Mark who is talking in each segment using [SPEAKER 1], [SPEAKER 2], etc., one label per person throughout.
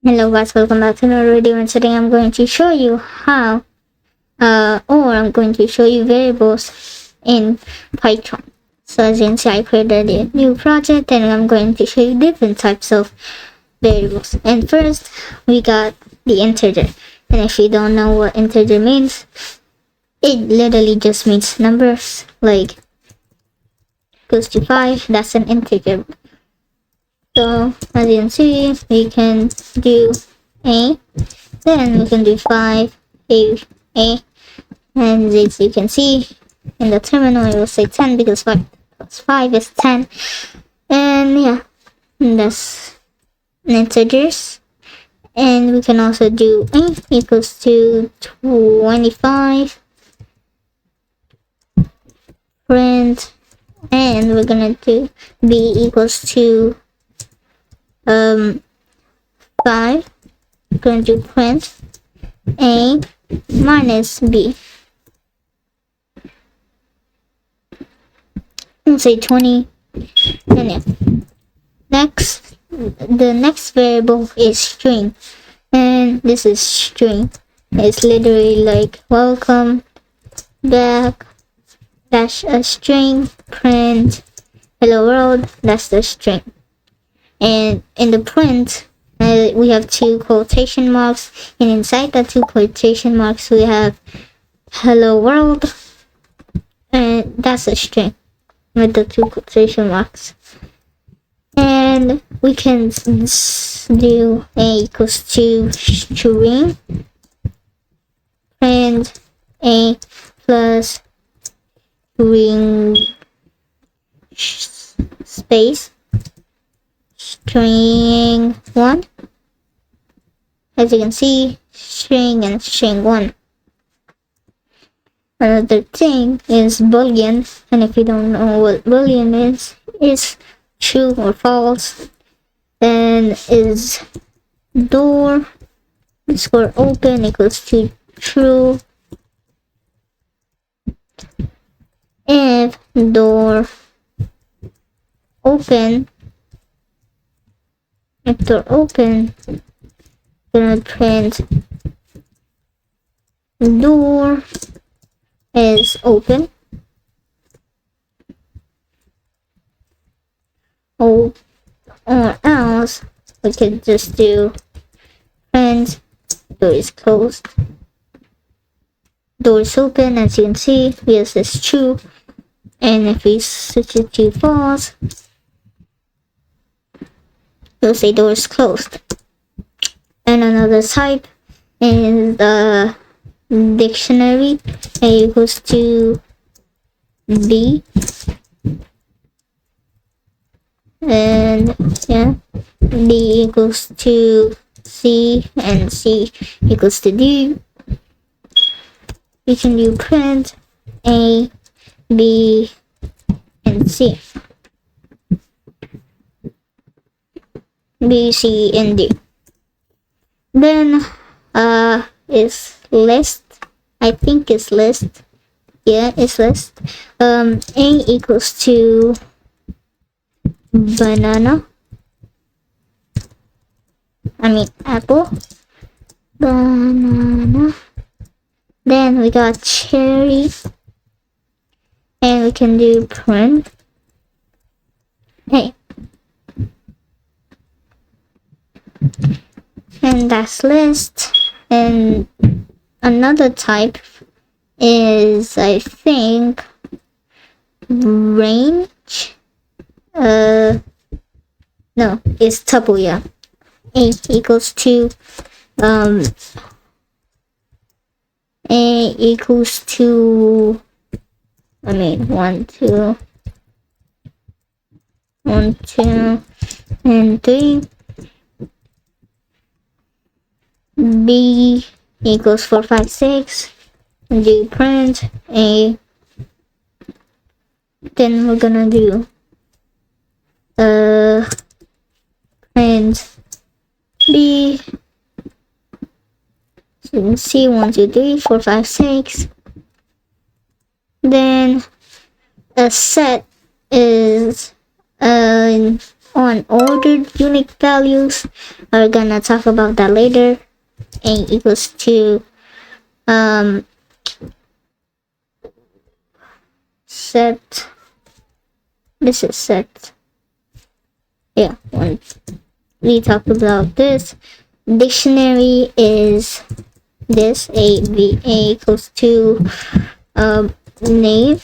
[SPEAKER 1] Hello guys, welcome back to another video, and today I'm going to show you how I'm going to show you variables in PyCharm. So as you can see, I created a new project and I'm going to show you different types of variables. And first we got the integer, and if you don't know what integer means, it literally just means numbers. Like equals to 5, that's an integer. So as you can see, we can do a, then we can do 5 a, and as you can see in the terminal it will say 10 because 5 plus 5 is 10. And yeah, that's integers. And we can also do a equals to 25, print, and we're gonna do b equals to 5. We're going to print a minus b. Let's say 20. And yeah. The next variable is string, and this is string. It's literally like welcome back dash a string, print hello world. That's the string. And in the print, we have 2 quotation marks, and inside the 2 quotation marks we have hello world, and that's a string with the 2 quotation marks. And we can do a equals to string, print a plus string space string 1. As you can see, string and string 1. Another thing is Boolean, and if you don't know what Boolean is true or false. Then is door square open equals to true if door open. If door open, gonna print door is open. Or else we could just do print door is closed. Door is open, as you can see, yes, it's true. And if we switch it to false, we'll say door is closed. And another type is the dictionary. A equals to b, and yeah, d equals to c, and c equals to d. We can do print a, b, and c. B, C, and D. Then is list. I think it's list. Yeah, it's list. A equals to banana. I mean apple. Banana. Then we got cherry, and we can do print. Hey. And that's list. And another type is, I think, range. No, it's tuple. Yeah, a equals to a equals to, I mean 1, 2, 1, 2, and 3. B equals 4, 5, 6. And do print a. Then we're gonna do print B. So you can see 1, 2, 3, 4, 5, 6. Then a set is unordered unique values. We're gonna talk about that later. A equals to set. This is set. Yeah, when we talk about this, dictionary is this. A equals to name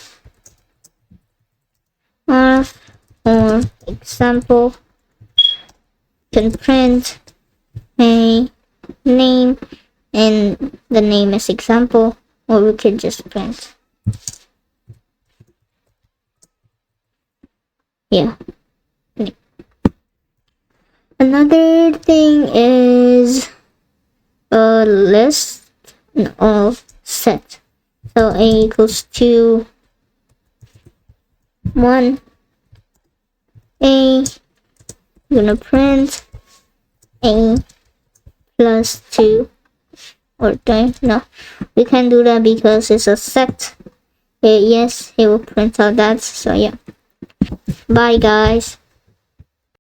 [SPEAKER 1] of or example can print a name and the name is example, or we could just print. Yeah. Another thing is a list of set. So A equals to 1. A, gonna print A plus 2 or 3. No, we can't do that because it's a set. Yes, it will print out that. So yeah. Bye guys.